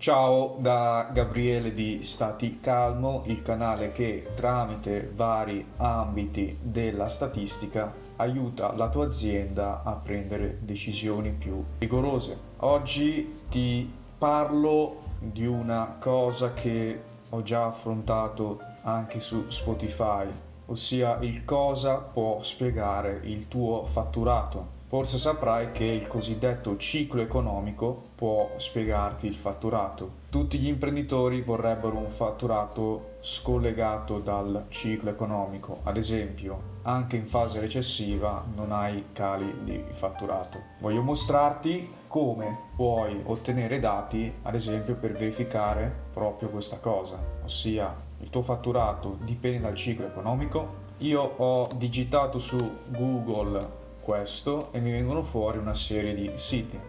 Ciao da Gabriele di Stati Calmo, il canale che tramite vari ambiti della statistica aiuta la tua azienda a prendere decisioni più rigorose. Oggi ti parlo di una cosa che ho già affrontato anche su Spotify, ossia il cosa può spiegare il tuo fatturato. Forse saprai che il cosiddetto ciclo economico può spiegarti il fatturato. Tutti gli imprenditori vorrebbero un fatturato scollegato dal ciclo economico, ad esempio, anche in fase recessiva non hai cali di fatturato. Voglio mostrarti come puoi ottenere dati, ad esempio, per verificare proprio questa cosa, ossia il tuo fatturato dipende dal ciclo economico. Io ho digitato su Google questo e mi vengono fuori una serie di siti.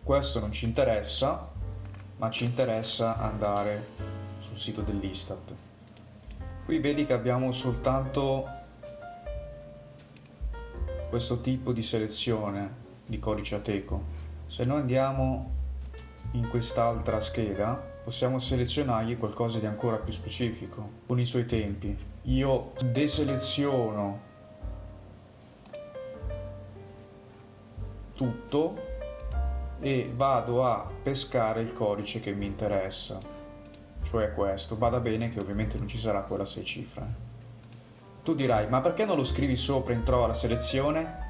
Questo non ci interessa, ma ci interessa andare sul sito dell'Istat. Qui vedi che abbiamo soltanto questo tipo di selezione di codice Ateco. Se noi andiamo in quest'altra scheda, possiamo selezionargli qualcosa di ancora più specifico con i suoi tempi. Io deseleziono tutto e vado a pescare il codice che mi interessa, cioè questo. Bada bene che ovviamente non ci sarà quella 6 cifre. Tu dirai, ma perché non lo scrivi sopra in trova la selezione?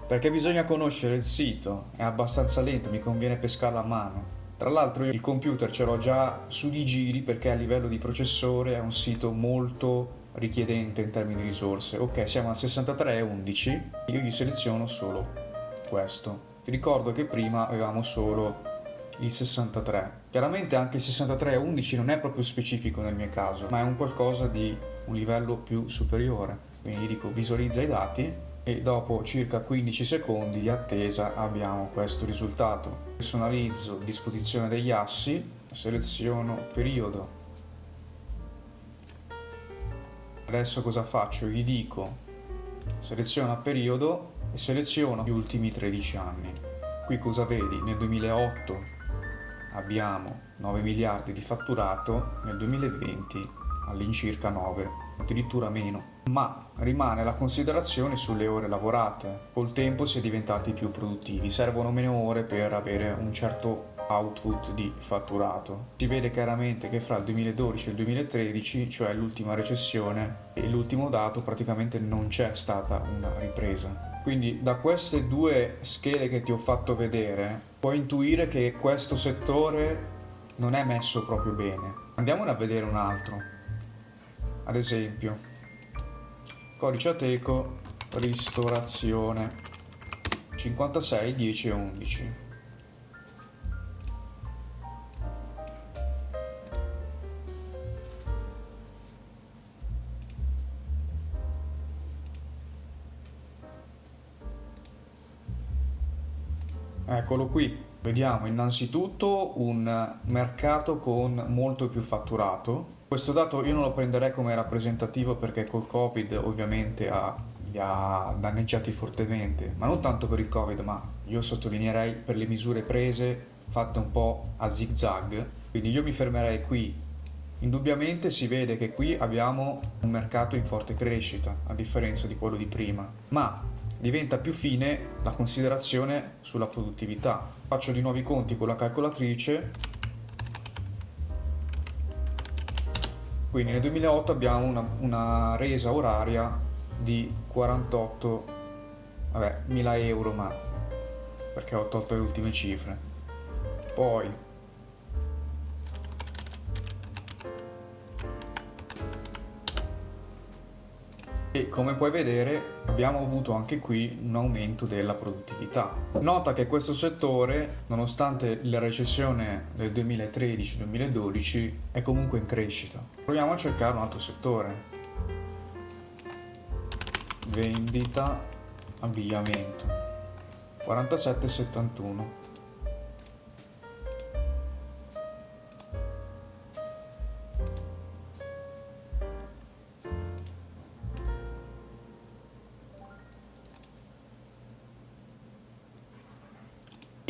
Perché bisogna conoscere il sito, è abbastanza lento, mi conviene pescarlo a mano. Tra l'altro io il computer ce l'ho già sugli giri perché a livello di processore è un sito molto richiedente in termini di risorse. Ok, siamo a 63,11, io gli seleziono solo questo. Ti ricordo che prima avevamo solo il 63. Chiaramente anche il 63,11 non è proprio specifico nel mio caso, ma è un qualcosa di un livello più superiore. Quindi dico visualizza i dati e dopo circa 15 secondi di attesa abbiamo questo risultato. Personalizzo disposizione degli assi, seleziono periodo. Adesso cosa faccio? Gli dico seleziona periodo e seleziono gli ultimi 13 anni. Qui cosa vedi? Nel 2008 abbiamo 9 miliardi di fatturato, nel 2020 all'incirca 9, addirittura meno. Ma rimane la considerazione sulle ore lavorate. Col tempo si è diventati più produttivi, servono meno ore per avere un certo output di fatturato. Si vede chiaramente che fra il 2012 e il 2013, cioè l'ultima recessione e l'ultimo dato, praticamente non c'è stata una ripresa. Quindi da queste due schede che ti ho fatto vedere puoi intuire che questo settore non è messo proprio bene. Andiamone a vedere un altro. Ad esempio, codice Ateco, ristorazione, 56, 10 e 11. Eccolo qui, vediamo innanzitutto un mercato con molto più fatturato. Questo dato io non lo prenderei come rappresentativo perché col Covid ovviamente li ha danneggiati fortemente, ma non tanto per il Covid, ma io sottolineerei per le misure prese fatte un po' a zig-zag. Quindi io mi fermerei qui. Indubbiamente si vede che qui abbiamo un mercato in forte crescita, a differenza di quello di prima, ma diventa più fine la considerazione sulla produttività. Faccio di nuovo i conti con la calcolatrice, quindi nel 2008 abbiamo una resa oraria di 48, vabbè, 1000 euro, ma perché ho tolto le ultime cifre. Poi e come puoi vedere abbiamo avuto anche qui un aumento della produttività. Nota che questo settore, nonostante la recessione del 2013-2012, è comunque in crescita. Proviamo a cercare un altro settore. Vendita, abbigliamento, 47,71.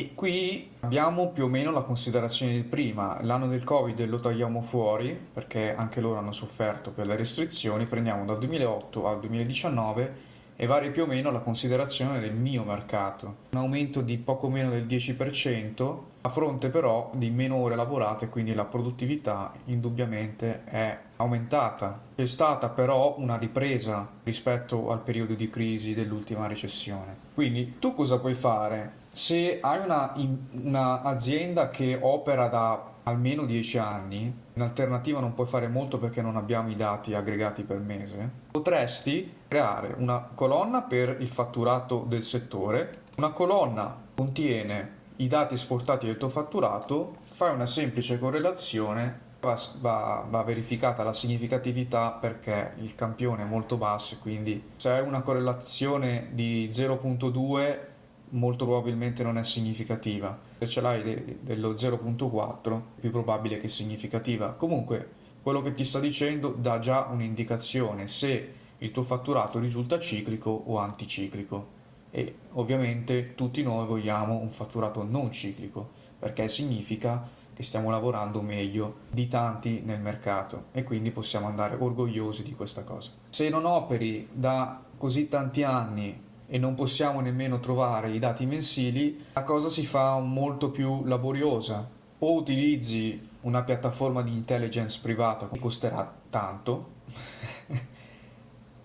E qui abbiamo più o meno la considerazione di prima, l'anno del Covid lo tagliamo fuori perché anche loro hanno sofferto per le restrizioni, prendiamo dal 2008 al 2019 e varia più o meno la considerazione del mio mercato. Un aumento di poco meno del 10%, a fronte però di meno ore lavorate, quindi la produttività indubbiamente è aumentata. C'è stata però una ripresa rispetto al periodo di crisi dell'ultima recessione. Quindi tu cosa puoi fare? Se hai una azienda che opera da almeno 10 anni, in alternativa non puoi fare molto perché non abbiamo i dati aggregati per mese, potresti creare una colonna per il fatturato del settore, una colonna contiene i dati esportati del tuo fatturato, fai una semplice correlazione, va verificata la significatività perché il campione è molto basso, quindi se hai una correlazione di 0,2 molto probabilmente non è significativa. Se ce l'hai dello 0,4 è più probabile che è significativa. Comunque, quello che ti sto dicendo dà già un'indicazione se il tuo fatturato risulta ciclico o anticiclico. E ovviamente tutti noi vogliamo un fatturato non ciclico, perché significa che stiamo lavorando meglio di tanti nel mercato e quindi possiamo andare orgogliosi di questa cosa. Se non operi da così tanti anni e non possiamo nemmeno trovare i dati mensili, la cosa si fa molto più laboriosa. O utilizzi una piattaforma di intelligence privata che costerà tanto,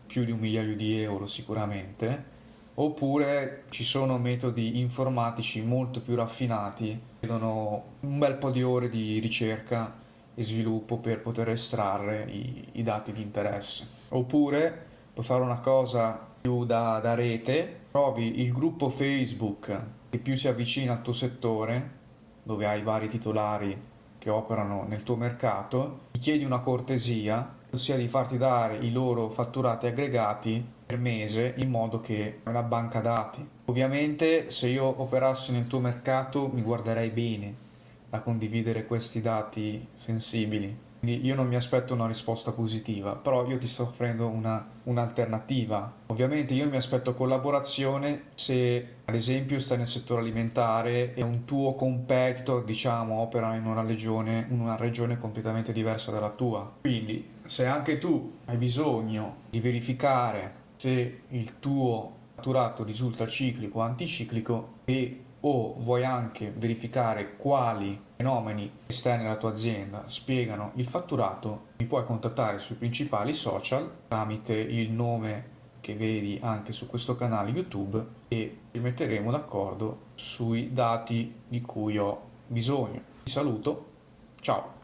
più di 1 miliardo di euro sicuramente, oppure ci sono metodi informatici molto più raffinati che chiedono un bel po' di ore di ricerca e sviluppo per poter estrarre i dati di interesse. Oppure puoi fare una cosa più da rete, trovi il gruppo Facebook che più si avvicina al tuo settore, dove hai vari titolari che operano nel tuo mercato, gli chiedi una cortesia, ossia di farti dare i loro fatturati aggregati per mese in modo che è una banca dati. Ovviamente se io operassi nel tuo mercato mi guarderei bene a condividere questi dati sensibili. Quindi io non mi aspetto una risposta positiva, però io ti sto offrendo un'alternativa. Ovviamente io mi aspetto collaborazione se ad esempio stai nel settore alimentare e un tuo competitor, diciamo, opera in una regione completamente diversa dalla tua. Quindi se anche tu hai bisogno di verificare se il tuo fatturato risulta ciclico o anticiclico e o vuoi anche verificare quali fenomeni esterni alla tua azienda spiegano il fatturato, mi puoi contattare sui principali social tramite il nome che vedi anche su questo canale YouTube e ci metteremo d'accordo sui dati di cui ho bisogno. Ti saluto, ciao!